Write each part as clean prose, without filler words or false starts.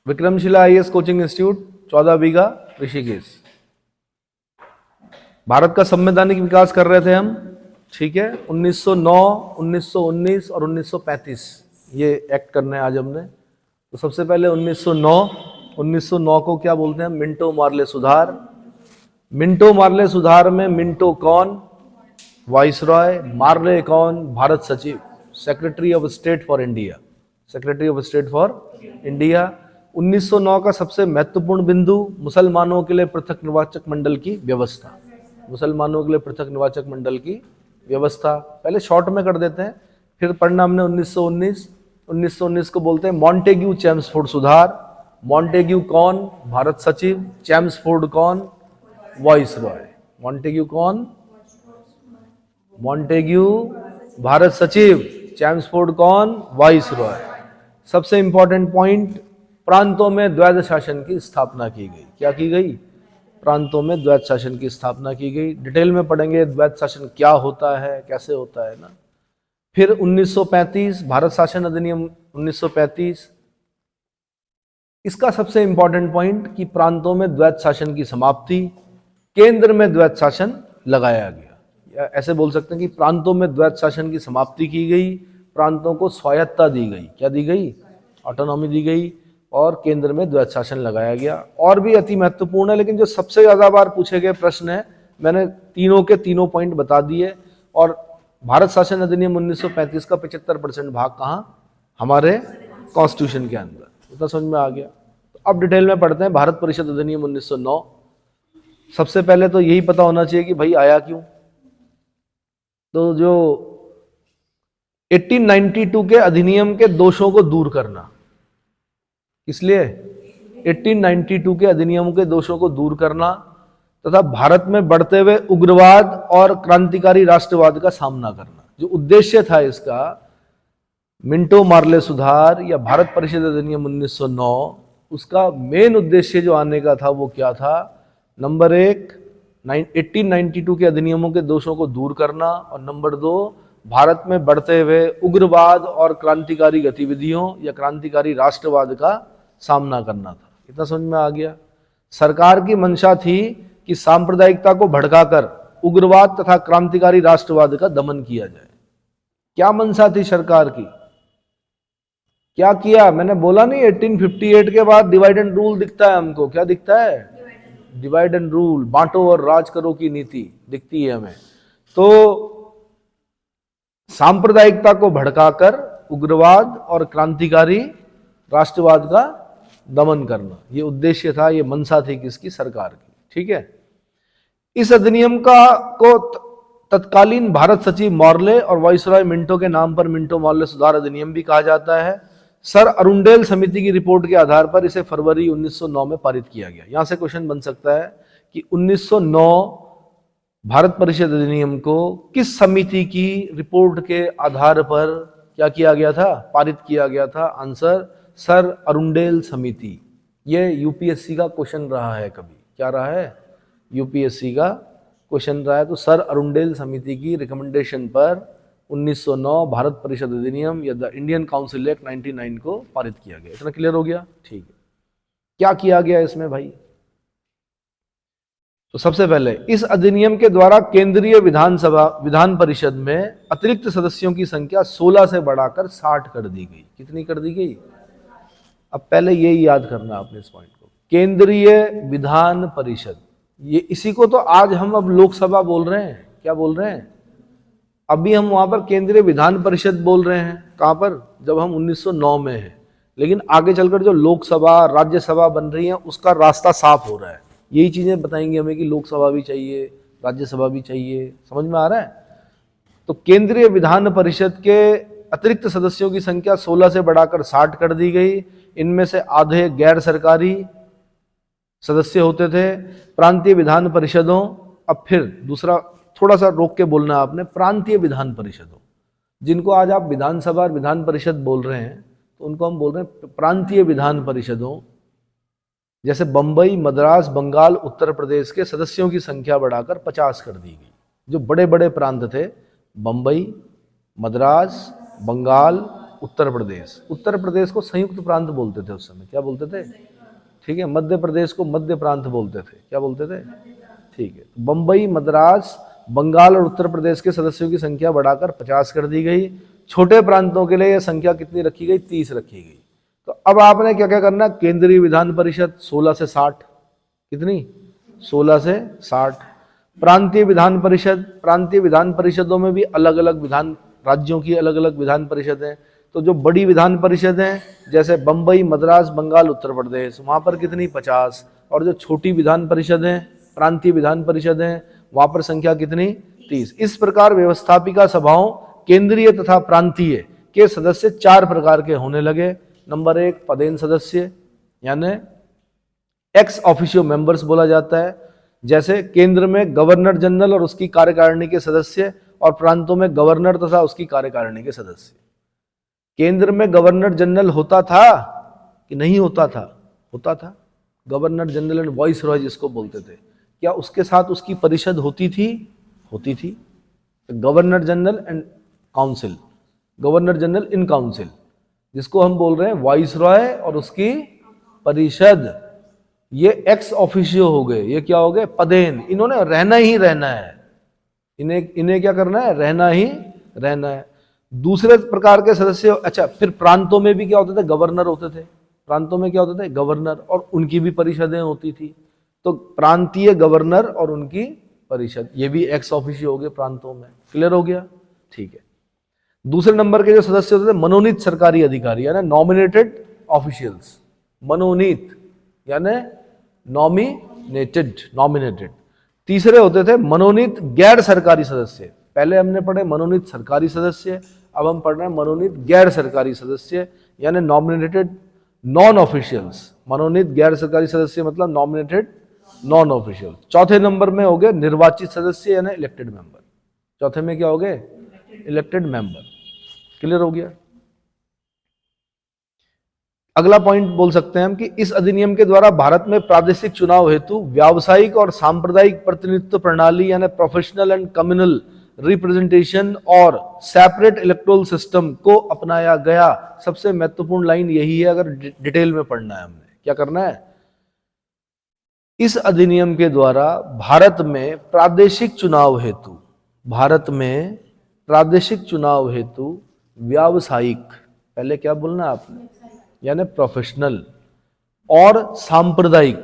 Vikramshila IAS coaching institute 14 बीघा ऋषिकेश। भारत का संवैधानिक विकास कर रहे थे हम, ठीक है। 1909, 1919 और 1935 ये एक्ट करने आज हमने। तो सबसे पहले 1909 को क्या बोलते हैं? मिंटो मार्ले सुधार। मिंटो मार्ले सुधार में मिंटो कौन? वाइसरॉय। मार्ले कौन? भारत सचिव, secretary of state for India, secretary of state for India. 1909 का सबसे महत्वपूर्ण बिंदु मुसलमानों के लिए पृथक निर्वाचक मंडल की व्यवस्था, मुसलमानों के लिए पृथक निर्वाचक मंडल की व्यवस्था। पहले शॉर्ट में कर देते हैं, फिर पढ़ना हमने 1919 को बोलते हैं मॉन्टेग्यू चैम्सफोर्ड सुधार। मॉन्टेग्यू कौन? भारत सचिव। चैम्सफोर्ड कौन? वाइसरॉय। मॉन्टेग्यू कौन? मॉन्टेग्यू भारत सचिव, चैम्सफोर्ड कौन? वाइसरॉय। सबसे इंपॉर्टेंट पॉइंट, प्रांतों में द्वैध शासन की स्थापना की गई। क्या की गई? प्रांतों में द्वैध शासन की स्थापना की गई। डिटेल में पढ़ेंगे द्वैध शासन क्या होता है, कैसे होता है ना। फिर 1935 भारत शासन अधिनियम 1935, इसका सबसे इंपॉर्टेंट पॉइंट कि प्रांतों में द्वैध शासन की समाप्ति, केंद्र में द्वैध शासन लगाया गया। या ऐसे बोल सकते हैं कि प्रांतों में द्वैध शासन की समाप्ति की गई, प्रांतों को स्वायत्तता दी गई। क्या दी गई? ऑटोनॉमी दी गई, और केंद्र में द्वैध शासन लगाया गया। और भी अति महत्वपूर्ण है, लेकिन जो सबसे ज्यादा बार पूछे गए प्रश्न है, मैंने तीनों के तीनों पॉइंट बता दिए। और भारत शासन अधिनियम 1935 का 75% भाग कहाँ? हमारे कॉन्स्टिट्यूशन के अंदर। इतना समझ में आ गया। तो अब डिटेल में पढ़ते हैं भारत परिषद अधिनियम 1909। सबसे पहले तो यही पता होना चाहिए कि भाई आया क्यों। तो जो 1892 के अधिनियम के दोषों को दूर करना, इसलिए 1892 के अधिनियमों के दोषों को दूर करना तथा भारत में बढ़ते हुए उग्रवाद और क्रांतिकारी राष्ट्रवाद का सामना करना, जो उद्देश्य था इसका, मिंटो मार्ले सुधार या भारत परिषद अधिनियम 1909, उसका मेन उद्देश्य जो आने का था वो क्या था? नंबर 1, 1892 के अधिनियमों के दोषों को दूर करना, और नंबर 2, भारत में बढ़ते हुए उग्रवाद और क्रांतिकारी गतिविधियों या क्रांतिकारी राष्ट्रवाद का सामना करना था। इतना समझ में आ गया। सरकार की मंशा थी कि सांप्रदायिकता को भड़काकर उग्रवाद तथा क्रांतिकारी राष्ट्रवाद का दमन किया जाए। क्या मंशा थी सरकार की? क्या किया? मैंने बोला नहीं, 1858 के बाद डिवाइड एंड रूल दिखता है हमको। क्या दिखता है? डिवाइड एंड रूल, बांटो और राज करो की नीति दिखती है हमें। तो सांप्रदायिकता को भड़काकर उग्रवाद और क्रांतिकारी राष्ट्रवाद का दमन करना, ये उद्देश्य था, ये मंशा थी किसकी? सरकार की। ठीक है। इस अधिनियम को तत्कालीन भारत सचिव मॉर्ले और वाइसरॉय मिंटो के नाम पर मिंटो मार्ले सुधार अधिनियम भी कहा जाता है। सर अरुंडेल समिति की रिपोर्ट के आधार पर इसे फरवरी 1909 में पारित किया गया। यहां से क्वेश्चन बन सकता है कि 1909 भारत परिषद अधिनियम को किस समिति की रिपोर्ट के आधार पर क्या किया गया था? पारित किया गया था। आंसर, सर अरुंडेल समिति। ये यूपीएससी का क्वेश्चन रहा है कभी। क्या रहा है? यूपीएससी का क्वेश्चन रहा है। तो सर अरुंडेल समिति की रिकमेंडेशन पर 1909 भारत परिषद अधिनियम या द इंडियन काउंसिल एक्ट 99 को पारित किया गया। इतना क्लियर हो गया? ठीक है। क्या किया गया इसमें भाई? तो सबसे पहले इस अधिनियम के द्वारा केंद्रीय विधान परिषद में अतिरिक्त सदस्यों की संख्या 16 से बढ़ाकर 60 कर दी गई। कितनी कर दी गई? अब पहले यही याद करना आपने इस पॉइंट को, केंद्रीय विधान परिषद। ये इसी को तो आज हम अब लोकसभा बोल रहे हैं। क्या बोल रहे हैं? अभी हम वहां पर केंद्रीय विधान परिषद बोल रहे हैं। कहां पर? जब हम 1909 में हैं। लेकिन आगे चलकर जो लोकसभा राज्यसभा बन रही है उसका रास्ता साफ हो रहा है। यही चीजें बताएंगे हमें कि लोकसभा भी चाहिए, राज्यसभा भी चाहिए। समझ में आ रहा है? तो केंद्रीय विधान परिषद के अतिरिक्त सदस्यों की संख्या 16 से बढ़ाकर 60 कर दी गई। इनमें से आधे गैर सरकारी सदस्य होते थे। प्रांतीय विधान परिषदों, अब फिर दूसरा थोड़ा सा रोक के बोलना आपने, प्रांतीय विधान परिषदों, जिनको आज आप विधानसभा और विधान परिषद बोल रहे हैं, तो उनको हम बोल रहे हैं प्रांतीय विधान परिषदों। जैसे बंबई, मद्रास, बंगाल, उत्तर प्रदेश के सदस्यों की संख्या बढ़ाकर 50 कर दी गई। जो बड़े बड़े प्रांत थे, बंबई, मद्रास, बंगाल, उत्तर प्रदेश। उत्तर प्रदेश को संयुक्त प्रांत बोलते थे उस समय, क्या बोलते थे? ठीक है। मध्य प्रदेश को मध्य प्रांत बोलते थे, क्या बोलते थे? ठीक है। बंबई, मद्रास, बंगाल और उत्तर प्रदेश के सदस्यों की संख्या बढ़ाकर 50 कर दी गई। छोटे प्रांतों के लिए यह संख्या कितनी रखी गई? 30 रखी गई। तो अब आपने क्या क्या करना? केंद्रीय विधान परिषद 16 से 60, कितनी? 16 से 60। प्रांतीय विधान परिषद, प्रांतीय विधान परिषदों में भी अलग अलग विधान, राज्यों की अलग अलग विधान परिषद है। तो जो बड़ी विधान परिषद हैं जैसे बंबई, मद्रास, बंगाल, उत्तर प्रदेश, वहां पर कितनी? 50। और जो छोटी विधान परिषद हैं, प्रांतीय विधान परिषद हैं, वहां पर संख्या कितनी? 30। इस प्रकार व्यवस्थापिका सभाओं केंद्रीय तथा प्रांतीय के सदस्य 4 प्रकार के होने लगे। नंबर 1 पदेन सदस्य, यानी एक्स ऑफिशियो मेंबर्स बोला जाता है। जैसे केंद्र में गवर्नर जनरल और उसकी कार्यकारिणी के सदस्य, और प्रांतों में गवर्नर तथा उसकी कार्यकारिणी के सदस्य। केंद्र में गवर्नर जनरल होता था कि नहीं होता था? होता था। Governor general and voice Roy जिसको बोलते थे, क्या उसके साथ उसकी परिषद होती थी? होती थी। Governor general and council, governor general in council, जिसको हम बोल रहे हैं वॉइस रॉय और उसकी परिषद, ये एक्स ऑफिशियो हो गए। ये क्या हो गए? पदेन। इन्होंने रहना ही रहना है, इन्हें क्या करना है? रहना ही रहना है। दूसरे प्रकार के सदस्य, अच्छा, फिर प्रांतों में भी क्या होते थे? गवर्नर होते थे। प्रांतों में क्या होते थे? गवर्नर, और उनकी भी परिषदें होती थी। तो प्रांतीय गवर्नर और उनकी परिषद, ये भी एक्स ऑफिशियो हो गए प्रांतों में। क्लियर हो गया? ठीक है। दूसरे नंबर के जो सदस्य होते थे मनोनीत सरकारी अधिकारी, यानी नॉमिनेटेड ऑफिशियल्स। मनोनीत यानी नॉमिनेटेड। तीसरे होते थे मनोनीत गैर सरकारी सदस्य। पहले हमने पढ़े मनोनीत सरकारी सदस्य, अब हम पढ़ रहे हैं मनोनीत गैर सरकारी सदस्य, यानी नॉमिनेटेड नॉन ऑफिशियल्स। मनोनीत गैर सरकारी सदस्य मतलब नॉमिनेटेड नॉन ऑफिशियल। चौथे नंबर में हो गए निर्वाचित सदस्य, यानी इलेक्टेड मेंबर। चौथे में क्या हो गए? Elected member. क्लियर हो गया? अगला पॉइंट बोल सकते हैं हम कि इस अधिनियम के द्वारा भारत में प्रादेशिक चुनाव हेतु व्यावसायिक और सांप्रदायिक प्रतिनिधित्व प्रणाली, यानी प्रोफेशनल एंड कम्युनल रिप्रेजेंटेशन और सेपरेट इलेक्टोरल सिस्टम को अपनाया गया। सबसे महत्वपूर्ण लाइन यही है, अगर डिटेल में पढ़ना है हमने। क्या करना है? इस अधिनियम के द्वारा भारत में प्रादेशिक चुनाव हेतु, भारत में प्रादेशिक चुनाव हेतु व्यावसायिक, पहले क्या बोलना है आपने? यानी प्रोफेशनल और सांप्रदायिक,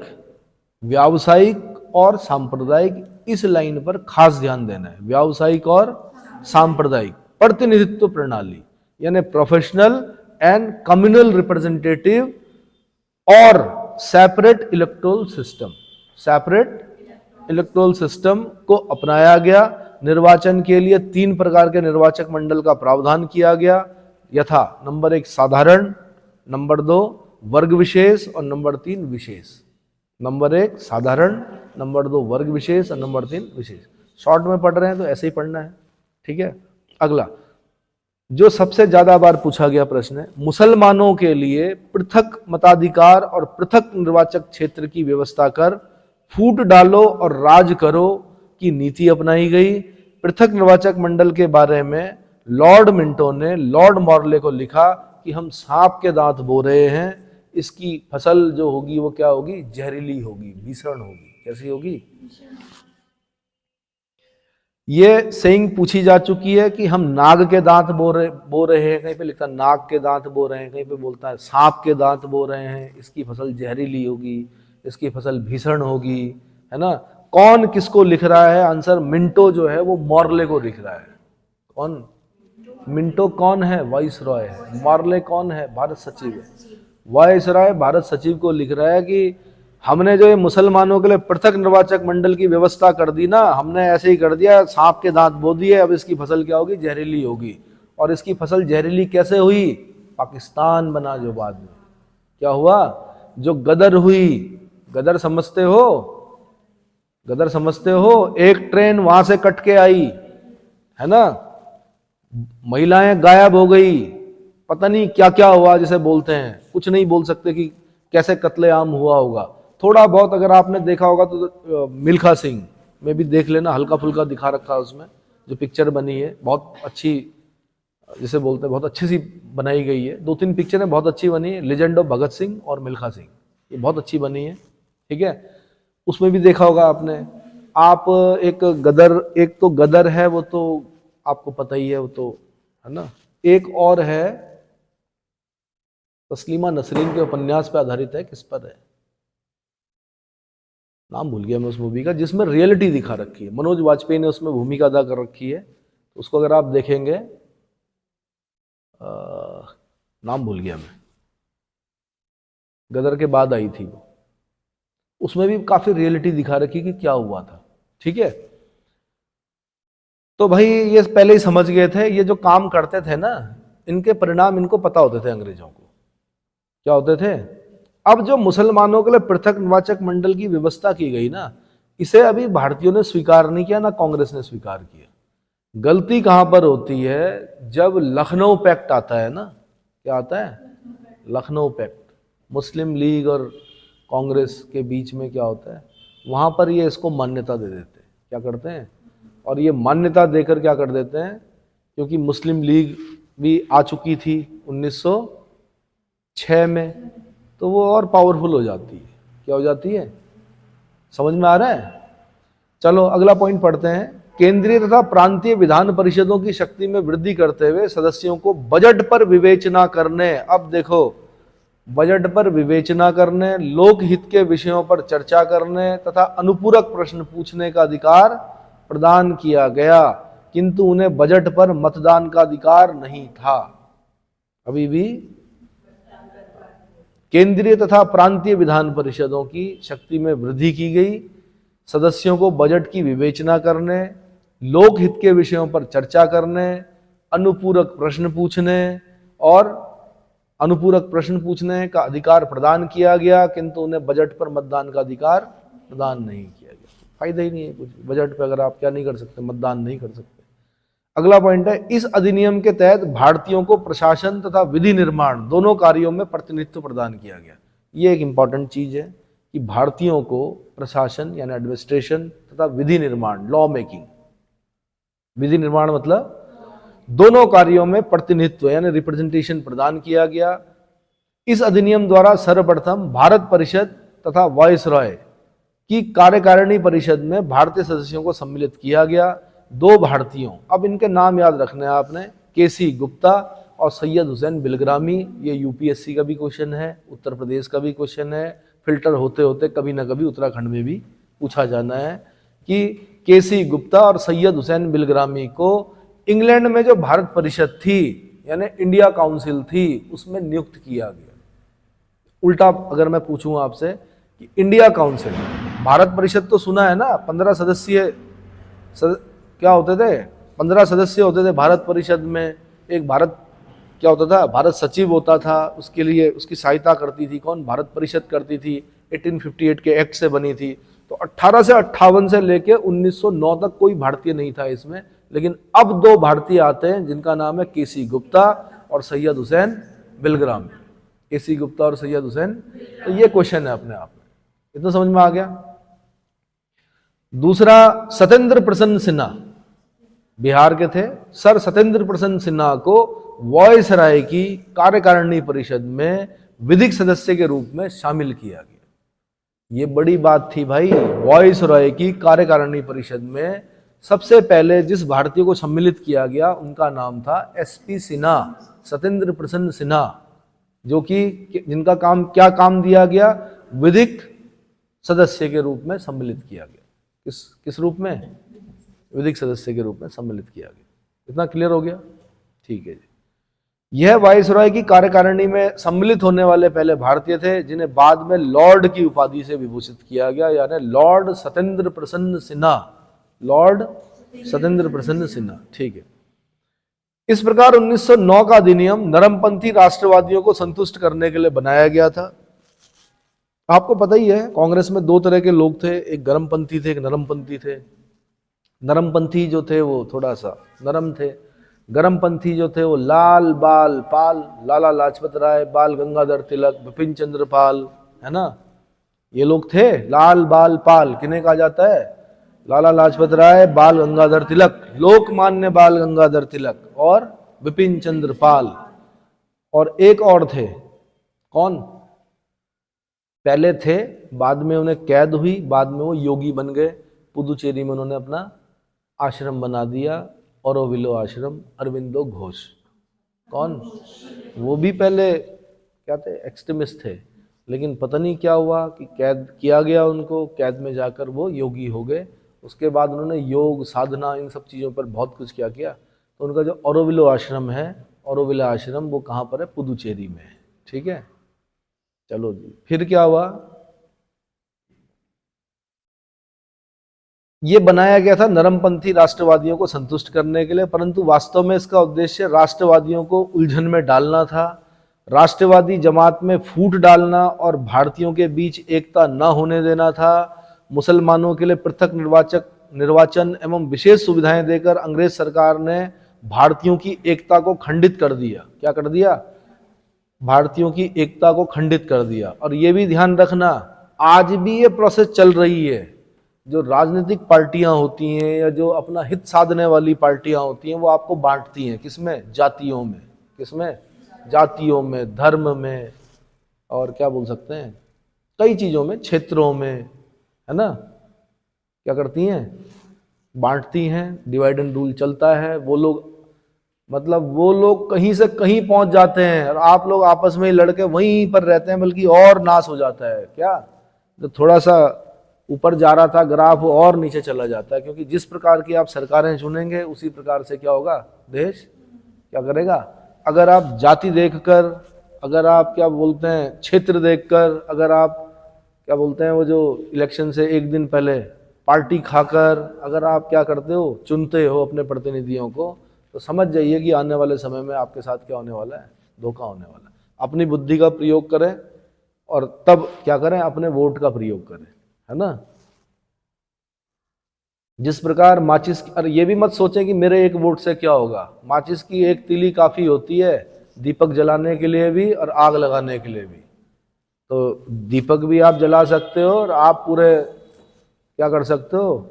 व्यावसायिक और सांप्रदायिक, इस लाइन पर खास ध्यान देना है। व्यावसायिक और सांप्रदायिक प्रतिनिधित्व प्रणाली, यानी प्रोफेशनल एंड कम्युनल रिप्रेजेंटेटिव और separate electoral system, separate electoral system को अपनाया गया। निर्वाचन के लिए 3 प्रकार के निर्वाचक मंडल का प्रावधान किया गया, यथा नंबर 1 साधारण, नंबर 2 वर्ग विशेष और नंबर 3 विशेष। नंबर 1 साधारण, नंबर 2 वर्ग विशेष और नंबर 3 विशेष। शॉर्ट में पढ़ रहे हैं तो ऐसे ही पढ़ना है, ठीक है। अगला जो सबसे ज्यादा बार पूछा गया प्रश्न है, मुसलमानों के लिए पृथक मताधिकार और पृथक निर्वाचक क्षेत्र की व्यवस्था कर फूट डालो और राज करो की नीति अपनाई गई। पृथक निर्वाचक मंडल के बारे में लॉर्ड मिंटो ने लॉर्ड मॉर्ले को लिखा कि हम सांप के दांत बो रहे हैं, इसकी फसल जो होगी वो क्या होगी? जहरीली होगी, भीषण होगी। कैसी होगी? ये सेइंग पूछी जा चुकी है कि हम नाग के दांत बो रहे हैं, कहीं पे लिखता है नाग के दांत बो रहे हैं, कहीं पे बोलता है सांप के दांत बो रहे हैं, इसकी फसल जहरीली होगी, इसकी फसल भीषण होगी, है ना। कौन किसको लिख रहा है? आंसर मिंटो जो है वो मॉर्ले को लिख रहा है। कौन? मिंटो कौन है? वाइस रॉय है। मॉर्ले कौन है? भारत सचिव है। वाइस रॉय भारत सचिव को लिख रहा है कि हमने जो ये मुसलमानों के लिए पृथक निर्वाचक मंडल की व्यवस्था कर दी ना, हमने ऐसे ही कर दिया, सांप के दांत बो दिए, अब इसकी फसल क्या होगी? जहरीली होगी। और इसकी फसल जहरीली कैसे हुई? पाकिस्तान बना जो बाद में। क्या हुआ? जो गदर हुई, गदर समझते हो? गदर समझते हो? एक ट्रेन वहां से कट के आई, है ना, महिलाएं गायब हो गई, पता नहीं क्या क्या हुआ, जिसे बोलते हैं, कुछ नहीं बोल सकते कि कैसे कत्लेआम हुआ होगा। थोड़ा बहुत अगर आपने देखा होगा तो मिल्खा सिंह में भी देख लेना, हल्का फुल्का दिखा रखा है उसमें, जो पिक्चर बनी है, बहुत अच्छी जिसे बोलते हैं, बहुत अच्छी सी बनाई गई है। 2-3 पिक्चरें बहुत अच्छी बनी है, लेजेंड ऑफ भगत सिंह और मिल्खा सिंह, ये बहुत अच्छी बनी है, ठीक है। उसमें भी देखा होगा आपने। आप एक तो गदर है, वो तो आपको पता ही है, वो तो है ना। एक और है, तस्लीमा नसरीन के उपन्यास पर आधारित है, किस पर है, नाम भूल गया मैं उस मूवी का, जिसमें रियलिटी दिखा रखी है, मनोज वाजपेयी ने उसमें भूमिका अदा कर रखी है। तो उसको अगर आप देखेंगे, नाम भूल गया मैं, गदर के बाद आई थी वो, उसमें भी काफी रियलिटी दिखा रखी कि क्या हुआ था, ठीक है। तो भाई ये पहले ही समझ गए थे, ये जो काम करते थे ना, इनके परिणाम इनको पता होते थे अंग्रेजों को, क्या होते थे। अब जो मुसलमानों के लिए पृथक निर्वाचक मंडल की व्यवस्था की गई ना, इसे अभी भारतीयों ने स्वीकार नहीं किया, ना कांग्रेस ने स्वीकार किया। गलती कहां पर होती है, जब लखनऊ पैक्ट आता है ना, क्या आता है, लखनऊ पैक्ट, मुस्लिम लीग और कांग्रेस के बीच में क्या होता है, वहां पर ये इसको मान्यता दे देते हैं, क्या करते हैं, और ये मान्यता देकर क्या कर देते हैं, क्योंकि मुस्लिम लीग भी आ चुकी थी 1906 में, तो वो और पावरफुल हो जाती है, क्या हो जाती है, समझ में आ रहा है। चलो अगला पॉइंट पढ़ते हैं। केंद्रीय तथा प्रांतीय विधान परिषदों की शक्ति में वृद्धि करते हुए सदस्यों को बजट पर विवेचना करने, अब देखो, बजट पर विवेचना करने, लोकहित के विषयों पर चर्चा करने तथा अनुपूरक प्रश्न पूछने का अधिकार प्रदान किया गया, किंतु उन्हें बजट पर मतदान का अधिकार नहीं था। अभी भी केंद्रीय तथा प्रांतीय विधान परिषदों की शक्ति में वृद्धि की गई, सदस्यों को बजट की विवेचना करने, लोकहित के विषयों पर चर्चा करने, अनुपूरक प्रश्न पूछने और अनुपूरक प्रश्न पूछने का अधिकार प्रदान किया गया, किंतु उन्हें बजट पर मतदान का अधिकार प्रदान नहीं किया गया। फायदा ही नहीं है कुछ, बजट पर अगर आप क्या नहीं कर सकते, मतदान नहीं कर सकते। अगला पॉइंट है, इस अधिनियम के तहत भारतीयों को प्रशासन तथा विधि निर्माण दोनों कार्यों में प्रतिनिधित्व प्रदान किया गया। ये एक इंपॉर्टेंट चीज है कि भारतीयों को प्रशासन यानी एडमिनिस्ट्रेशन तथा विधि निर्माण, लॉ मेकिंग, विधि निर्माण मतलब दोनों कार्यों में प्रतिनिधित्व यानी रिप्रेजेंटेशन प्रदान किया गया। इस अधिनियम द्वारा सर्वप्रथम भारत परिषद तथा वायसरॉय की कार्यकारिणी परिषद में भारतीय सदस्यों को सम्मिलित किया गया। 2 भारतीयों, अब इनके नाम याद रखने हैं आपने, केसी गुप्ता और सैयद हुसैन बिलग्रामी। ये यूपीएससी का भी क्वेश्चन है, उत्तर प्रदेश का भी क्वेश्चन है, फिल्टर होते होते कभी ना कभी उत्तराखंड में भी पूछा जाना है कि केसी गुप्ता और सैयद हुसैन बिलग्रामी को इंग्लैंड में जो भारत परिषद थी यानी इंडिया काउंसिल थी, उसमें नियुक्त किया गया। उल्टा अगर मैं पूछूं आपसे कि इंडिया काउंसिल, भारत परिषद तो सुना है ना, 15 सदस्यीय क्या होते थे, 15 सदस्य होते थे भारत परिषद में। एक भारत क्या होता था, भारत सचिव होता था, उसके लिए उसकी सहायता करती थी कौन, भारत परिषद करती थी, 1858 के एक्ट से बनी थी। तो 18 से 58 से लेके 1909 तक कोई भारतीय नहीं था इसमें, लेकिन अब 2 भारतीय आते हैं जिनका नाम है केसी गुप्ता और सैयद हुसैन बिलग्रामी। केसी गुप्ता और सैयद हुसैन, तो ये क्वेश्चन है अपने आप में, इतना समझ में आ गया। दूसरा, सत्येंद्र प्रसन्न सिन्हा, बिहार के थे, सर सत्येंद्र प्रसन्न सिन्हा को वायसराय की कार्यकारिणी परिषद में विधिक सदस्य के रूप में शामिल किया गया। ये बड़ी बात थी भाई, वायसराय की कार्यकारिणी परिषद में सबसे पहले जिस भारतीय को सम्मिलित किया गया उनका नाम था एसपी सिन्हा, सत्येंद्र प्रसन्न सिन्हा, जो कि जिनका काम क्या काम दिया गया, विधिक सदस्य के रूप में सम्मिलित किया गया। किस रूप में, विधिक सदस्य के रूप में सम्मिलित किया गया। इतना क्लियर हो गया, ठीक है जी। यह वायसराय की कार्यकारिणी में सम्मिलित होने वाले पहले भारतीय थे, जिन्हें बाद में लॉर्ड की उपाधि से विभूषित किया गया, यानी लॉर्ड सत्येंद्र प्रसन्न सिन्हा, लॉर्ड सत्येंद्र प्रसन्न सिन्हा, ठीक है। इस प्रकार 1909 का अधिनियम नरमपंथी राष्ट्रवादियों को संतुष्ट करने के लिए बनाया गया था। आपको पता ही है कांग्रेस में 2 तरह के लोग थे, एक गर्मपंथी थे, एक नरमपंथी थे। नरमपंथी जो थे वो थोड़ा सा नरम थे, गर्मपंथी जो थे वो लाल बाल पाल, लाला लाजपत राय, बाल गंगाधर तिलक, बिपिन चंद्र पाल, है ना, ये लोग थे। लाल बाल पाल किन्हें कहा जाता है, लाला लाजपत राय, बाल गंगाधर तिलक, लोकमान्य बाल गंगाधर तिलक और विपिन चंद्र पाल। और एक और थे, कौन? पहले थे, बाद में उन्हें कैद हुई, बाद में वो योगी बन गए। पुदुचेरी में उन्होंने अपना आश्रम बना दिया, ऑरोविलो आश्रम, अरविंदो घोष। कौन? वो भी पहले क्या थे? एक्सट्रीमिस्ट थे, लेकिन पता नहीं क्या हुआ कि कैद किया गया उनको, कैद में जाकर वो योगी हो गए। उसके बाद उन्होंने योग साधना इन सब चीज़ों पर बहुत कुछ किया। तो उनका जो ऑरोविलो आश्रम है, ऑरोविलो आश्रम, वो कहाँ पर है? पुदुचेरी में है। ठीक है, चलो जी। फिर क्या हुआ? ये बनाया गया था नरमपंथी राष्ट्रवादियों को संतुष्ट करने के लिए, परंतु वास्तव में इसका उद्देश्य राष्ट्रवादियों को उलझन में डालना था, राष्ट्रवादी जमात में फूट डालना और भारतीयों के बीच एकता न होने देना था। मुसलमानों के लिए पृथक निर्वाचन एवं विशेष सुविधाएं देकर अंग्रेज सरकार ने भारतीयों की एकता को खंडित कर दिया। क्या कर दिया? भारतीयों की एकता को खंडित कर दिया। और ये भी ध्यान रखना, आज भी ये प्रोसेस चल रही है। जो राजनीतिक पार्टियां होती हैं या जो अपना हित साधने वाली पार्टियां होती हैं, वो आपको बांटती हैं। किसमें? जातियों में। किसमें? जातियों में, धर्म में, और क्या बोल सकते हैं, कई चीजों में, क्षेत्रों में, है ना। क्या करती हैं? बांटती हैं। डिवाइड एंड रूल चलता है। वो लोग कहीं से कहीं पहुंच जाते हैं और आप लोग आपस में ही लड़के वहीं पर रहते हैं, बल्कि और नाश हो जाता है। क्या? जो थोड़ा सा ऊपर जा रहा था ग्राफ, वो और नीचे चला जाता है, क्योंकि जिस प्रकार की आप सरकारें चुनेंगे उसी प्रकार से क्या होगा? देश क्या करेगा? अगर आप जाति देखकर, अगर आप क्या बोलते हैं क्षेत्र देखकर, अगर आप क्या बोलते हैं वो जो इलेक्शन से एक दिन पहले पार्टी खाकर अगर आप क्या करते हो, चुनते हो अपने प्रतिनिधियों को, तो समझ जाइए कि आने वाले समय में आपके साथ क्या होने वाला है? धोखा होने वाला है। अपनी बुद्धि का प्रयोग करें और तब क्या करें? अपने वोट का प्रयोग करें, है ना। जिस प्रकार माचिस, अरे ये भी मत सोचें कि मेरे एक वोट से क्या होगा। माचिस की एक तीली काफी होती है दीपक जलाने के लिए भी और आग लगाने के लिए भी। तो दीपक भी आप जला सकते हो और आप पूरे क्या कर सकते हो?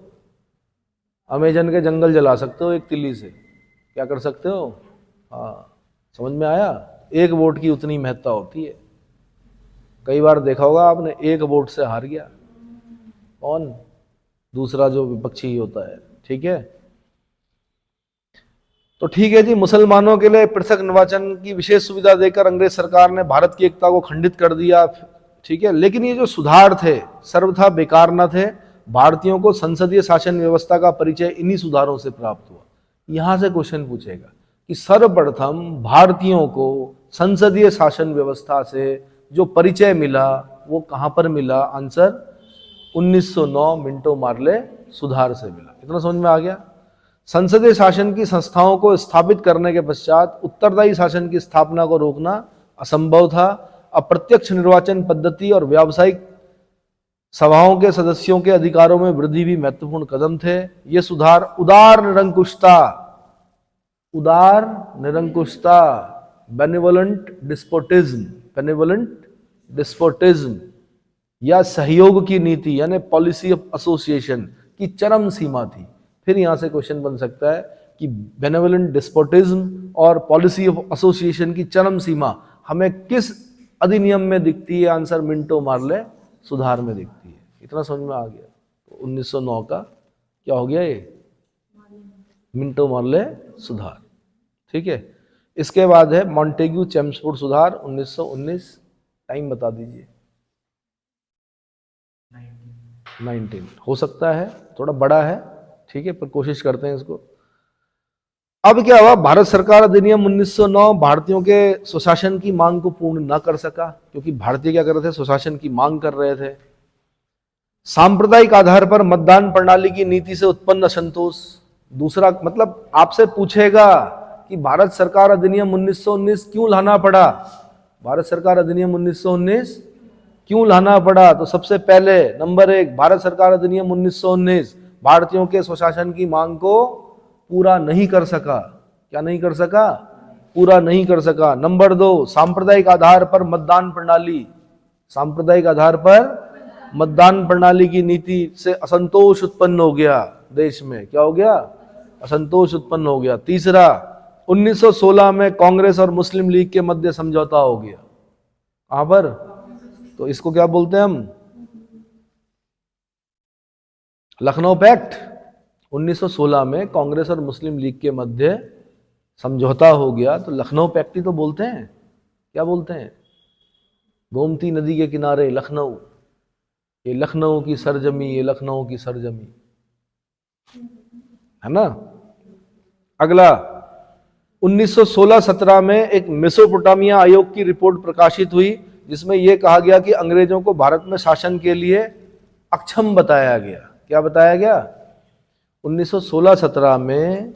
अमेजन के जंगल जला सकते हो एक तीली से। क्या कर सकते हो? हाँ, समझ में आया? एक वोट की उतनी महत्ता होती है। कई बार देखा होगा आपने, एक वोट से हार गया कौन? दूसरा जो विपक्षी होता है। ठीक है, तो ठीक है जी। मुसलमानों के लिए पृथक निर्वाचन की विशेष सुविधा देकर अंग्रेज सरकार ने भारत की एकता को खंडित कर दिया। ठीक है, लेकिन ये जो सुधार थे सर्वथा बेकार न थे। भारतीयों को संसदीय शासन व्यवस्था का परिचय इन्हीं सुधारों से प्राप्त हुआ। यहां से क्वेश्चन पूछेगा कि सर्वप्रथम भारतीयों को संसदीय शासन व्यवस्था से जो परिचय मिला वो कहां पर मिला? आंसर 1909 मिंटो मार्ले सुधार से मिला। इतना समझ में आ गया? संसदीय शासन की संस्थाओं को स्थापित करने के पश्चात उत्तरदायी शासन की स्थापना को रोकना असंभव था। अप्रत्यक्ष निर्वाचन पद्धति और व्यावसायिक सभाओं के सदस्यों के अधिकारों में वृद्धि भी महत्वपूर्ण कदम थे। ये सुधार उदार निरंकुशता, बेनेवोलेंट डिस्पोटिज्म या सहयोग की नीति यानी पॉलिसी ऑफ एसोसिएशन की चरम सीमा थी। फिर यहां से क्वेश्चन बन सकता है कि बेनेवोलेंट डिस्पोटिज्म और पॉलिसी ऑफ एसोसिएशन की चरम सीमा हमें किस अधिनियम में दिखती है? आंसर मिंटो मार्ले सुधार में दिखती है। इतना समझ में आ गया? तो 1909 का क्या हो गया? ये मिंटो मार्ले सुधार। ठीक है, इसके बाद है मॉन्टेग्यू चेम्सफोर्ड सुधार 1919। टाइम बता दीजिए। 19 हो सकता है, थोड़ा बड़ा है। ठीक है, पर कोशिश करते हैं इसको। अब क्या हुआ? भारत सरकार अधिनियम 1909 भारतीयों के स्वशासन की मांग को पूर्ण न कर सका, क्योंकि भारतीय क्या कर रहे थे? स्वशासन की मांग कर रहे थे। सांप्रदायिक आधार पर मतदान प्रणाली की नीति से उत्पन्न असंतोष। दूसरा मतलब आपसे पूछेगा कि भारत सरकार अधिनियम 1919 क्यों लाना पड़ा? भारत सरकार अधिनियम 1919 क्यों लाना पड़ा? तो सबसे पहले नंबर 1, भारत सरकार अधिनियम 1919 भारतीयों के स्वशासन की मांग को पूरा नहीं कर सका। क्या नहीं कर सका? पूरा नहीं कर सका। नंबर 2, सांप्रदायिक आधार पर मतदान प्रणाली, सांप्रदायिक आधार पर मतदान प्रणाली की नीति से असंतोष उत्पन्न हो गया देश में। क्या हो गया? असंतोष उत्पन्न हो गया। तीसरा, 1916 में कांग्रेस और मुस्लिम लीग के मध्य समझौता हो गया। कहां पर? तो इसको क्या बोलते हैं हम? लखनऊ पैक्ट। 1916 में कांग्रेस और मुस्लिम लीग के मध्य समझौता हो गया, तो लखनऊ पैक्ट ही तो बोलते हैं। क्या बोलते हैं? गोमती नदी के किनारे लखनऊ, ये लखनऊ की सरजमी, ये लखनऊ की सरजमी, है ना। अगला 1916-17 में एक मेसोपोटामिया आयोग की रिपोर्ट प्रकाशित हुई, जिसमें यह कहा गया कि अंग्रेजों को भारत में शासन के लिए अक्षम बताया गया। क्या बताया गया? 1916-17 में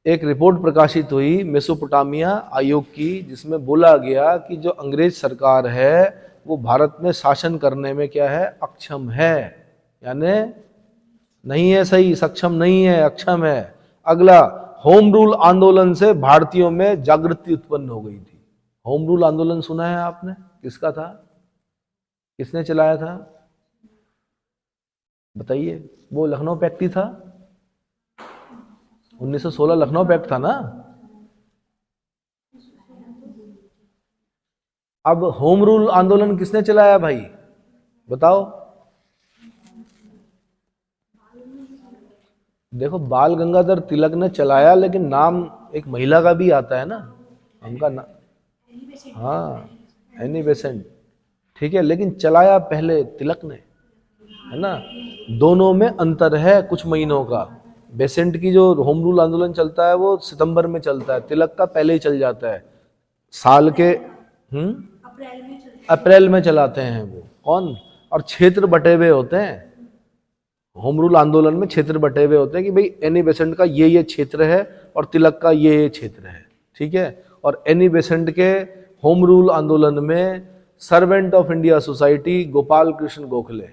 एक रिपोर्ट प्रकाशित हुई मेसोपोटामिया आयोग की, जिसमें बोला गया कि जो अंग्रेज सरकार है वो भारत में शासन करने में क्या है? अक्षम है, यानी नहीं है सही, सक्षम नहीं है, अक्षम है। अगला, होम रूल आंदोलन से भारतीयों में जागृति उत्पन्न हो गई थी। होम रूल आंदोलन सुना है आपने? किसका था? किसने चलाया था? बताइए। वो लखनऊ पैक्ट ही था। 1916 लखनऊ पैक्ट था ना। अब होम रूल आंदोलन किसने चलाया भाई? बताओ। देखो, बाल गंगाधर तिलक ने चलाया, लेकिन नाम एक महिला का भी आता है ना, उनका नाम, हाँ, एनी बेसेंट, ठीक है, लेकिन चलाया पहले तिलक ने, है ना। दोनों में अंतर है कुछ महीनों का। बेसेंट की जो होम रूल आंदोलन चलता है वो सितंबर में चलता है, तिलक का पहले ही चल जाता है, साल के अप्रैल में चलाते हैं वो। कौन? और क्षेत्र बटे हुए होते हैं। होम रूल आंदोलन में क्षेत्र बटे हुए होते हैं कि भाई एनी बेसेंट का ये क्षेत्र है और तिलक का ये क्षेत्र है, ठीक है। और एनी बेसेंट के होम रूल आंदोलन में servant of India society Gopal Krishna Gokhale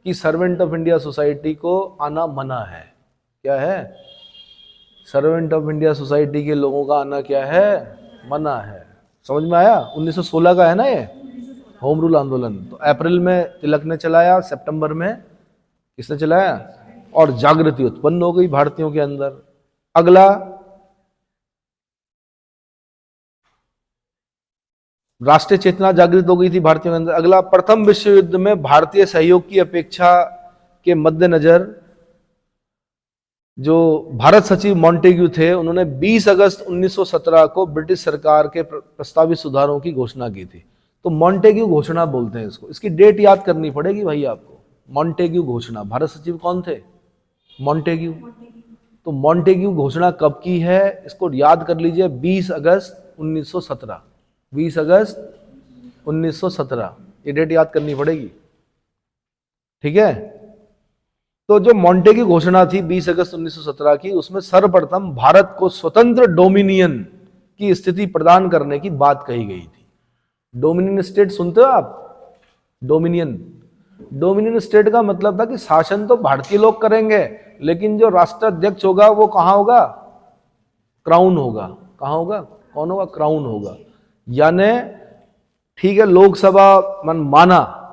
की सर्वेंट ऑफ इंडिया सोसाइटी को आना मना है। क्या है? सर्वेंट ऑफ इंडिया सोसाइटी के लोगों का आना क्या है? मना है। समझ में आया? 1916 का है ना ये होम रूल आंदोलन। तो अप्रैल में तिलक ने चलाया, सितंबर में किसने चलाया? और जागृति उत्पन्न हो गई भारतीयों के अंदर। अगला, राष्ट्रीय चेतना जागृत हो गई थी भारतीयों के अंदर। अगला, प्रथम विश्व युद्ध में भारतीय सहयोग की अपेक्षा के मद्देनजर जो भारत सचिव मॉन्टेग्यू थे, उन्होंने 20 अगस्त 1917 को ब्रिटिश सरकार के प्रस्तावित सुधारों की घोषणा की थी। तो मॉन्टेग्यू घोषणा बोलते हैं इसको। इसकी डेट याद करनी पड़ेगी भाई आपको। मॉन्टेग्यू घोषणा, भारत सचिव कौन थे? मॉन्टेग्यू। तो मॉन्टेग्यू घोषणा कब की है? इसको याद कर लीजिए, 20 अगस्त 1917। 20 अगस्त 1917, ये डेट याद करनी पड़ेगी, ठीक है। तो जो मॉन्टेग्यू घोषणा थी 20 अगस्त 1917 की, उसमें सर्वप्रथम भारत को स्वतंत्र डोमिनियन की स्थिति प्रदान करने की बात कही गई थी। डोमिनियन स्टेट सुनते हो आप? डोमिनियन स्टेट का मतलब था कि शासन तो भारतीय लोग करेंगे, लेकिन जो राष्ट्राध्यक्ष होगा वो कहां होगा? क्राउन होगा। कहां होगा? कौन होगा? क्राउन होगा। यानी ठीक है, लोकसभा माना,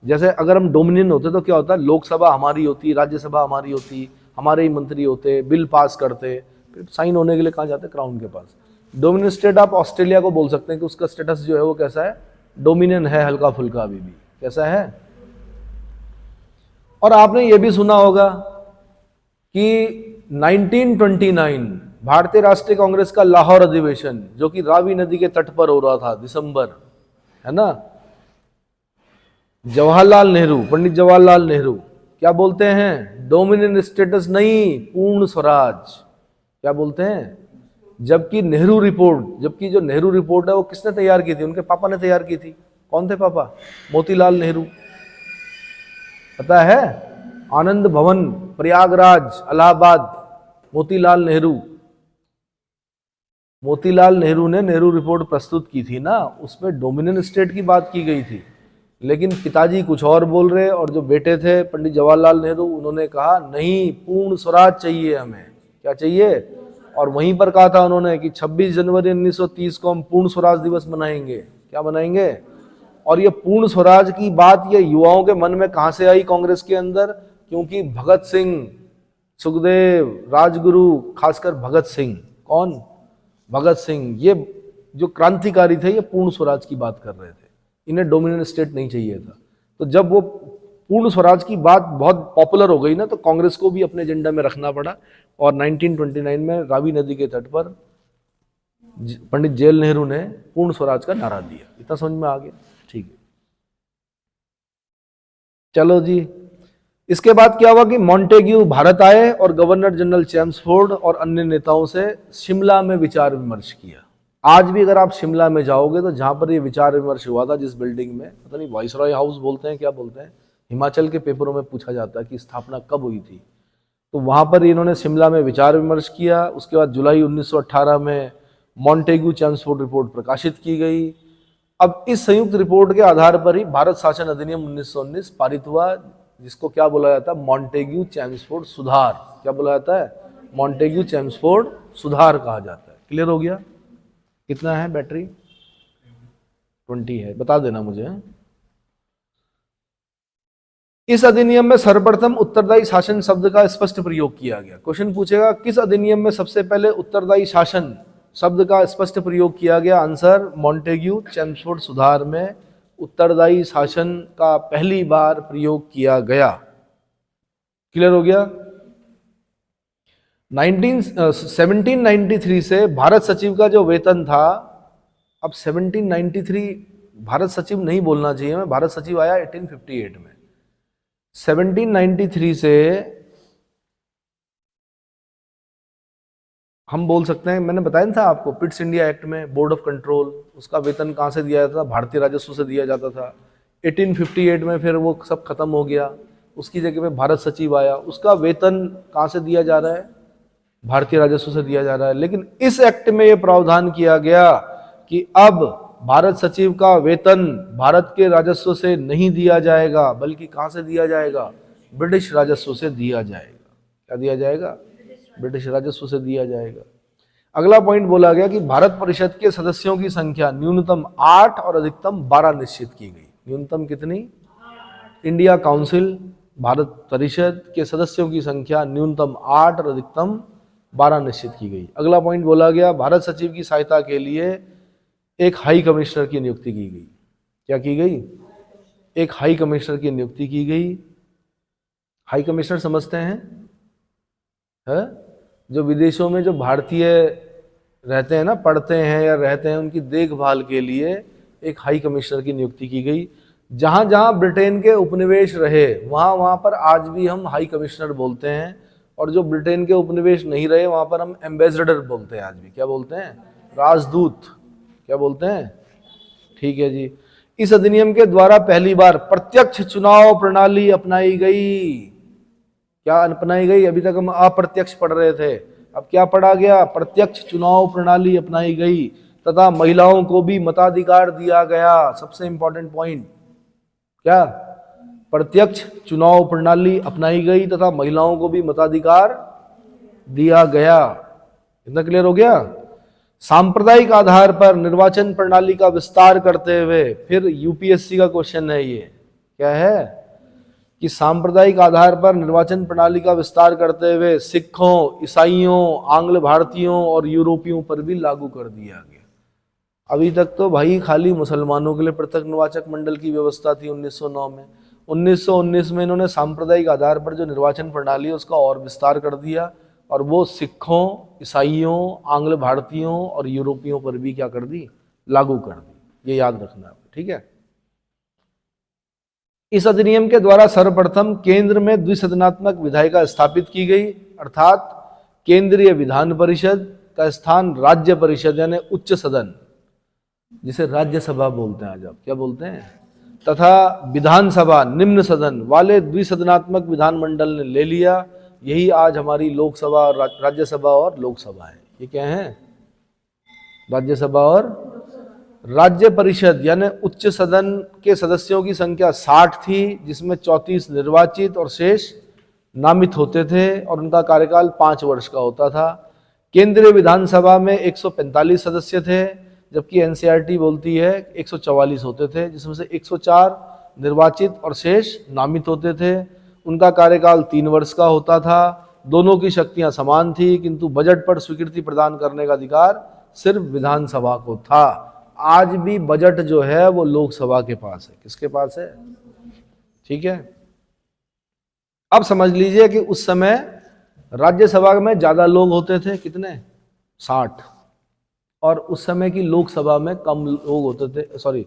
जैसे अगर हम डोमिनियन होते तो क्या होता? लोकसभा हमारी होती, राज्यसभा हमारी होती, हमारे ही मंत्री होते, बिल पास करते, फिर साइन होने के लिए कहां जाते? क्राउन के पास। डोमिनियन स्टेट आप ऑस्ट्रेलिया को बोल सकते हैं कि उसका स्टेटस जो है वो कैसा है? डोमिनियन है, हल्का फुल्का अभी भी। कैसा है? और आपने ये भी सुना होगा कि 1929 भारतीय राष्ट्रीय कांग्रेस का लाहौर अधिवेशन, जो कि रावी नदी के तट पर हो रहा था, दिसंबर, है ना। जवाहरलाल नेहरू, पंडित जवाहरलाल नेहरू क्या बोलते हैं? डोमिनियन स्टेटस नहीं, पूर्ण स्वराज। क्या बोलते हैं? जबकि नेहरू रिपोर्ट, जबकि जो नेहरू रिपोर्ट है वो किसने तैयार की थी? उनके पापा ने तैयार की थी। कौन थे पापा? मोतीलाल नेहरू। पता है? आनंद भवन, प्रयागराज, इलाहाबाद, मोतीलाल नेहरू। मोतीलाल नेहरू ने नेहरू रिपोर्ट प्रस्तुत की थी ना, उसमें डोमिनियन स्टेट की बात की गई थी, लेकिन पिताजी कुछ और बोल रहे, और जो बेटे थे पंडित जवाहरलाल नेहरू, उन्होंने कहा नहीं, पूर्ण स्वराज चाहिए हमें। क्या चाहिए? और वहीं पर कहा था उन्होंने कि 26 जनवरी 1930 को हम पूर्ण स्वराज दिवस मनाएंगे। क्या मनाएंगे? और ये पूर्ण स्वराज की बात ये युवाओं के मन में कहां से आई कांग्रेस के अंदर? क्योंकि भगत सिंह, सुखदेव, राजगुरु, खासकर भगत सिंह, कौन? भगत सिंह, ये जो क्रांतिकारी थे ये पूर्ण स्वराज की बात कर रहे थे, इन्हें डोमिनेंट स्टेट नहीं चाहिए था। तो जब वो पूर्ण स्वराज की बात बहुत पॉपुलर हो गई ना, तो कांग्रेस को भी अपने एजेंडा में रखना पड़ा, और 1929 में रावी नदी के तट पर पंडित जवाहरलाल नेहरू ने पूर्ण स्वराज का नारा दिया। इतना समझ में आ गया? ठीक है, चलो जी। इसके बाद क्या हुआ कि मॉन्टेग्यू भारत आए और गवर्नर जनरल चेम्सफोर्ड और अन्य नेताओं से शिमला में विचार विमर्श किया। आज भी अगर आप शिमला में जाओगे तो जहां पर ये विचार विमर्श हुआ था, जिस बिल्डिंग में, पता नहीं वाइसरॉय हाउस बोलते हैं क्या बोलते हैं, हिमाचल के पेपरों में पूछा जाता है कि स्थापना कब हुई थी, तो वहां पर इन्होंने शिमला में विचार विमर्श किया। उसके बाद जुलाई 1918 में मॉन्टेग्यू चेम्सफोर्ड रिपोर्ट प्रकाशित की गई। अब इस संयुक्त रिपोर्ट के आधार पर ही भारत शासन अधिनियम 1919 पारित हुआ, जिसको क्या बोला जाता है, मॉन्टेग्यू चेम्सफोर्ड सुधार। क्या बोला जाता है? मॉन्टेग्यू चेम्सफोर्ड सुधार कहा जाता है। क्लियर हो गया? कितना है बैटरी? 20 है, बता देना मुझे। इस अधिनियम में सर्वप्रथम उत्तरदायी शासन शब्द का स्पष्ट प्रयोग किया गया। क्वेश्चन पूछेगा किस अधिनियम में सबसे पहले उत्तरदायी शासन शब्द का स्पष्ट प्रयोग किया गया? आंसर, मॉन्टेग्यू चेम्सफोर्ड सुधार में उत्तरदायी शासन का पहली बार प्रयोग किया गया। क्लियर हो गया? 1793 से भारत सचिव का जो वेतन था, अब 1793 भारत सचिव नहीं बोलना चाहिए, मैं भारत सचिव आया 1858 में। 1793 से हम बोल सकते हैं, मैंने बताया था आपको, पिट्स इंडिया एक्ट में बोर्ड ऑफ कंट्रोल, उसका वेतन कहाँ से दिया जाता था? भारतीय राजस्व से दिया जाता था। 1858 में फिर वो सब खत्म हो गया, उसकी जगह पे भारत सचिव आया, उसका वेतन कहाँ से दिया जा रहा है? भारतीय राजस्व से दिया जा रहा है। लेकिन इस एक्ट में ये प्रावधान किया गया कि अब भारत सचिव का वेतन भारत के राजस्व से नहीं दिया जाएगा, बल्कि कहाँ से दिया जाएगा? ब्रिटिश राजस्व से दिया जाएगा। क्या दिया जाएगा? ब्रिटिश राजस्व से दिया जाएगा। अगला पॉइंट बोला गया कि भारत परिषद के सदस्यों की संख्या न्यूनतम 8 और अधिकतम 12 निश्चित की गई। न्यूनतम कितनी? इंडिया काउंसिल, भारत परिषद के सदस्यों की संख्या न्यूनतम 8 और अधिकतम 12 निश्चित की गई। अगला पॉइंट बोला गया भारत सचिव की सहायता के लिए एक हाई कमिश्नर की नियुक्ति की गई। क्या की गई? एक हाई कमिश्नर की नियुक्ति की गई। हाई कमिश्नर समझते हैं? है? जो विदेशों में जो भारतीय रहते हैं ना, पढ़ते हैं या रहते हैं, उनकी देखभाल के लिए एक हाई कमिश्नर की नियुक्ति की गई। जहां जहां ब्रिटेन के उपनिवेश रहे वहां वहां पर आज भी हम हाई कमिश्नर बोलते हैं, और जो ब्रिटेन के उपनिवेश नहीं रहे वहां पर हम एम्बेसडर बोलते हैं आज भी। क्या बोलते हैं? राजदूत। क्या बोलते हैं? ठीक है जी। इस अधिनियम के द्वारा पहली बार प्रत्यक्ष चुनाव प्रणाली अपनाई गई। क्या अपनाई गई? अभी तक हम अप्रत्यक्ष पढ़ रहे थे, अब क्या पढ़ा गया? प्रत्यक्ष चुनाव प्रणाली अपनाई गई तथा महिलाओं को भी मताधिकार दिया गया। सबसे इंपॉर्टेंट पॉइंट क्या? प्रत्यक्ष चुनाव प्रणाली अपनाई गई तथा महिलाओं को भी मताधिकार दिया गया। इतना क्लियर हो गया? सांप्रदायिक आधार पर निर्वाचन प्रणाली का विस्तार करते हुए, फिर यूपीएससी का क्वेश्चन है ये, क्या है कि सांप्रदायिक आधार पर निर्वाचन प्रणाली का विस्तार करते हुए सिखों, ईसाइयों, आंग्ल भारतीयों और यूरोपियों पर भी लागू कर दिया गया। अभी तक तो भाई खाली मुसलमानों के लिए पृथक निर्वाचक मंडल की व्यवस्था थी 1909 में। 1919 में इन्होंने सांप्रदायिक आधार पर जो निर्वाचन प्रणाली है उसका और विस्तार कर दिया, और वो सिखों, ईसाइयों, आंग्ल भारतीयों और यूरोपियों पर भी क्या कर दी? लागू कर दी। ये याद रखना है, ठीक है। इस अधिनियम के द्वारा सर्वप्रथम केंद्र में द्विसदनात्मक विधायिका स्थापित की गई, अर्थात केंद्रीय विधान परिषद का स्थान राज्य परिषद यानी उच्च सदन, जिसे राज्यसभा बोलते हैं आज आप, क्या बोलते हैं, तथा विधानसभा निम्न सदन वाले द्विसदनात्मक विधानमंडल ने ले लिया। यही आज हमारी लोकसभा, राज्यसभा और लोकसभा है। ये क्या है? राज्यसभा और राज्य परिषद यानी उच्च सदन के सदस्यों की संख्या 60 थी, जिसमें 34 निर्वाचित और शेष नामित होते थे, और उनका कार्यकाल 5 वर्ष का होता था। केंद्रीय विधानसभा में 145 सदस्य थे, जबकि एनसीईआरटी बोलती है 144 होते थे, जिसमें से 104 निर्वाचित और शेष नामित होते थे। उनका कार्यकाल 3 वर्ष का होता था। दोनों की शक्तियां समान थी, किंतु बजट पर स्वीकृति प्रदान करने का अधिकार सिर्फ विधानसभा को था। आज भी बजट जो है वो लोकसभा के पास है। किसके पास है? ठीक है। अब समझ लीजिए कि उस समय राज्यसभा में ज्यादा लोग होते थे, कितने? 60। और उस समय की लोकसभा में कम लोग होते थे, सॉरी,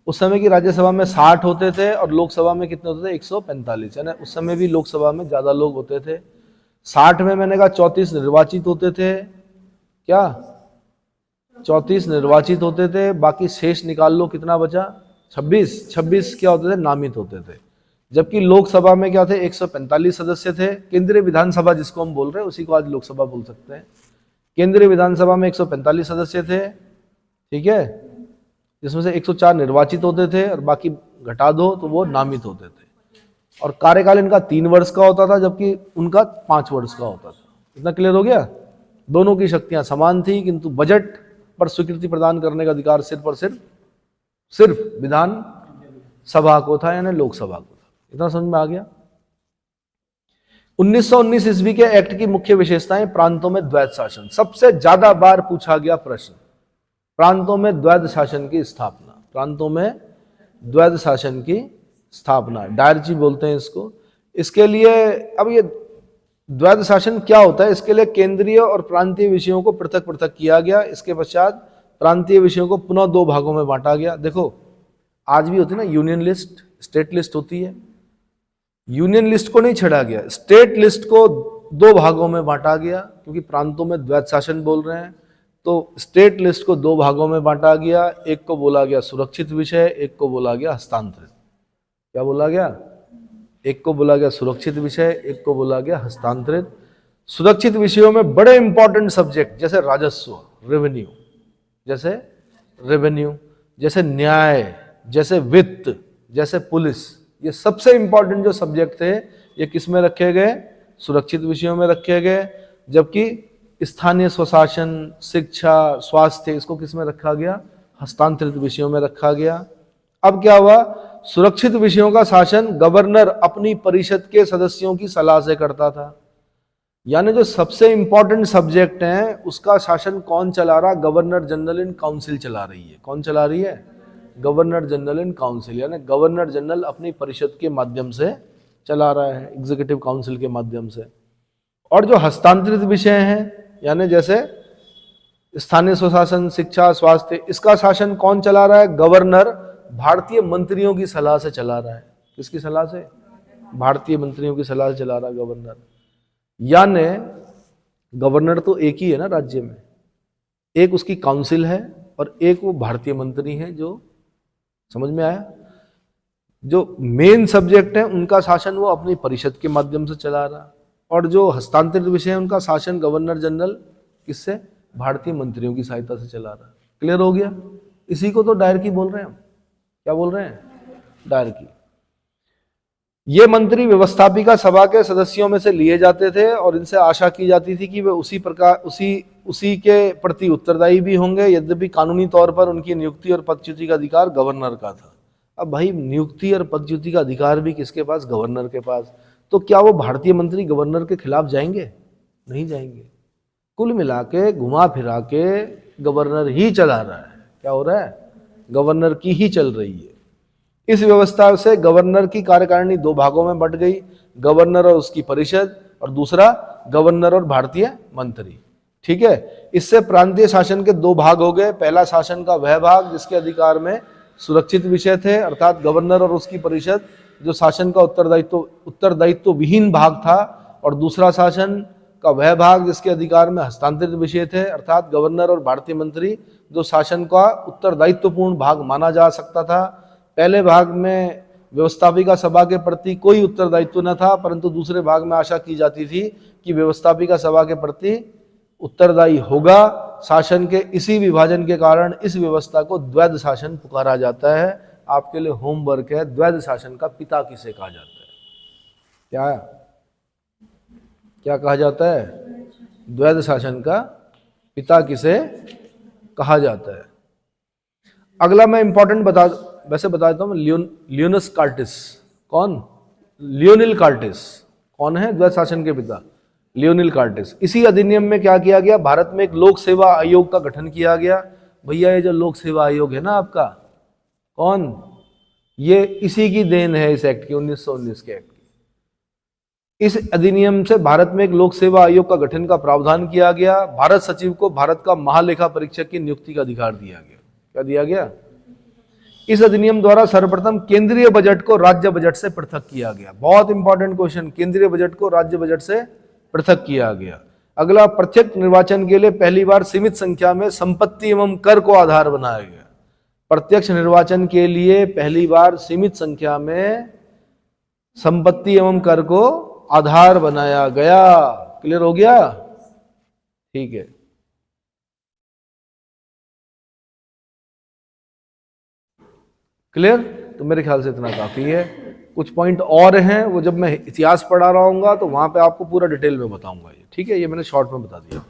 उस समय की राज्यसभा में 60 होते थे और लोकसभा में कितने होते थे? 145। है ना, उस समय भी लोकसभा में ज्यादा लोग होते थे। 60 में मैंने कहा 34 निर्वाचित होते थे। क्या? 34 निर्वाचित होते थे, बाकी शेष निकाल लो, कितना बचा? 26 क्या होते थे? नामित होते थे। जबकि लोकसभा में क्या थे? 145 सदस्य थे। केंद्रीय विधानसभा जिसको हम बोल रहे हैं उसी को आज लोकसभा बोल सकते हैं। केंद्रीय विधानसभा में 145 सदस्य थे, ठीक है, जिसमें से 104 निर्वाचित होते थे और बाकी घटा दो तो वो नामित होते थे। और कार्यकाल इनका 3 वर्ष का होता था, जबकि उनका 5 वर्ष का होता था। इतना क्लियर हो गया? दोनों की शक्तियां समान थी, किंतु बजट पर स्वीकृति प्रदान करने का अधिकार सिर्फ और सिर्फ विधान सभा को था, यानी लोकसभा को था। इतना समझ में आ गया? 1919 ईस्वी के एक्ट की मुख्य विशेषताएं: प्रांतों में द्वैध शासन। सबसे ज्यादा बार पूछा गया प्रश्न, प्रांतों में द्वैध शासन की स्थापना। प्रांतों में द्वैध शासन की स्थापना, डायरची बोलते हैं इसको। इसके लिए अब ये द्वैध शासन क्या होता है, इसके लिए केंद्रीय और प्रांतीय विषयों को पृथक पृथक किया गया। इसके पश्चात प्रांतीय विषयों को पुनः 2 भागों में बांटा गया। देखो, आज भी होती है ना यूनियन लिस्ट, स्टेट लिस्ट होती है। यूनियन लिस्ट को नहीं छेड़ा गया, स्टेट लिस्ट को 2 भागों में बांटा गया, क्योंकि प्रांतों में द्वैध शासन बोल रहे हैं। तो स्टेट लिस्ट को 2 भागों में बांटा गया। एक को बोला गया सुरक्षित विषय, एक को बोला गया हस्तांतरित। क्या बोला गया? एक को बोला गया सुरक्षित विषय, एक को बोला गया हस्तांतरित। सुरक्षित विषयों में बड़े इंपॉर्टेंट सब्जेक्ट जैसे राजस्व, रेवेन्यू, जैसे न्याय, जैसे वित्त, जैसे पुलिस, ये सबसे इंपॉर्टेंट जो सब्जेक्ट थे ये किस में रखे गए? सुरक्षित विषयों में रखे गए। जबकि स्थानीय स्वशासन, शिक्षा, स्वास्थ्य, इसको किस में रखा गया? हस्तांतरित विषयों में रखा गया। अब क्या हुआ? सुरक्षित विषयों का शासन गवर्नर अपनी परिषद के सदस्यों की सलाह से करता था। यानी जो सबसे इंपॉर्टेंट सब्जेक्ट है उसका शासन कौन चला रहा? गवर्नर जनरल इन काउंसिल चला रही है। कौन चला रही है? गवर्नर जनरल इन काउंसिल, यानी गवर्नर जनरल अपनी परिषद के माध्यम से चला रहा है, एग्जीक्यूटिव काउंसिल के माध्यम से। और जो हस्तांतरित विषय हैं, यानी जैसे स्थानीय स्वशासन, शिक्षा, स्वास्थ्य, इसका शासन कौन चला रहा है? गवर्नर भारतीय मंत्रियों की सलाह से चला रहा है। किसकी सलाह से? भारतीय मंत्रियों की सलाह से चला रहा है गवर्नर। यानी गवर्नर तो एक ही है ना राज्य में, एक उसकी काउंसिल है और एक वो भारतीय मंत्री है। जो समझ में आया? जो मेन सब्जेक्ट है उनका शासन वो अपनी परिषद के माध्यम से चला रहा, और जो हस्तांतरित विषय है उनका शासन गवर्नर जनरल किससे? भारतीय मंत्रियों की सहायता से चला रहा। क्लियर हो गया? इसी को तो डायरकी बोल रहे हैं हम। क्या बोल रहे हैं? डायरकी। ये मंत्री व्यवस्थापिका सभा के सदस्यों में से लिए जाते थे और इनसे आशा की जाती थी कि वे उसी के प्रति उत्तरदायी भी होंगे, यद्यपि कानूनी तौर पर उनकी नियुक्ति और पदच्युति का अधिकार गवर्नर का था। अब भाई, नियुक्ति और पदच्युति का अधिकार भी किसके पास? गवर्नर के पास। तो क्या वो भारतीय मंत्री गवर्नर के खिलाफ जाएंगे? नहीं जाएंगे। कुल मिला के घुमा फिरा के गवर्नर ही चला रहा है। क्या हो रहा है? गवर्नर की ही चल रही है। इस व्यवस्था से गवर्नर की कार्यकारिणी 2 भागों में बंट गई, गवर्नर और उसकी परिषद, और दूसरा गवर्नर और भारतीय मंत्री। ठीक है, इससे प्रांतीय शासन के 2 भाग हो गए। पहला शासन का वह भाग जिसके अधिकार में सुरक्षित विषय थे, अर्थात गवर्नर और उसकी परिषद, जो शासन का उत्तरदायित्व विहीन भाग था, और दूसरा शासन का वह भाग जिसके अधिकार में हस्तांतरित विषय थे, अर्थात गवर्नर और भारतीय मंत्री, जो शासन का उत्तरदायित्वपूर्ण भाग माना जा सकता था। पहले भाग में व्यवस्थापिका सभा के प्रति कोई उत्तरदायित्व न था, परंतु दूसरे भाग में आशा की जाती थी कि व्यवस्थापिका सभा के प्रति उत्तरदायी होगा। शासन के इसी विभाजन के कारण इस व्यवस्था को द्वैध शासन पुकारा जाता है। आपके लिए होमवर्क है, द्वैध शासन का पिता किसे कहा जाता है? क्या कहा जाता है? द्वैध शासन का पिता किसे कहा जाता है? अगला मैं इंपॉर्टेंट बता देता हूं, लियोनस कार्टिस। कौन? Lionel Curtis. कौन है द्वैध शासन के पिता? लियोनिल कार्टेस। इसी अधिनियम में क्या किया गया, भारत में एक लोक सेवा आयोग का गठन किया गया। भैया ये जो लोक सेवा आयोग है ना आपका, कौन, ये इसी की देन है, इस एक्ट की, 1919 के एक्ट की। इस अधिनियम से भारत में एक लोक सेवा आयोग का गठन का प्रावधान किया गया। भारत सचिव को भारत का महालेखा परीक्षक की नियुक्ति का अधिकार दिया गया। क्या दिया गया? इस अधिनियम द्वारा सर्वप्रथम केंद्रीय बजट को राज्य बजट से पृथक किया गया। बहुत इंपॉर्टेंट क्वेश्चन, केंद्रीय बजट को राज्य बजट से पृथक किया गया। अगला, प्रत्यक्ष निर्वाचन के लिए पहली बार सीमित संख्या में संपत्ति एवं कर को आधार बनाया गया। प्रत्यक्ष निर्वाचन के लिए पहली बार सीमित संख्या में संपत्ति एवं कर को आधार बनाया गया। क्लियर हो गया? ठीक है। क्लियर? तो मेरे ख्याल से इतना काफी है। कुछ पॉइंट और हैं, वो जब मैं इतिहास पढ़ा रहा हूँगा तो वहां पे आपको पूरा डिटेल में बताऊंगा ये। ठीक है, ये मैंने शॉर्ट में बता दिया।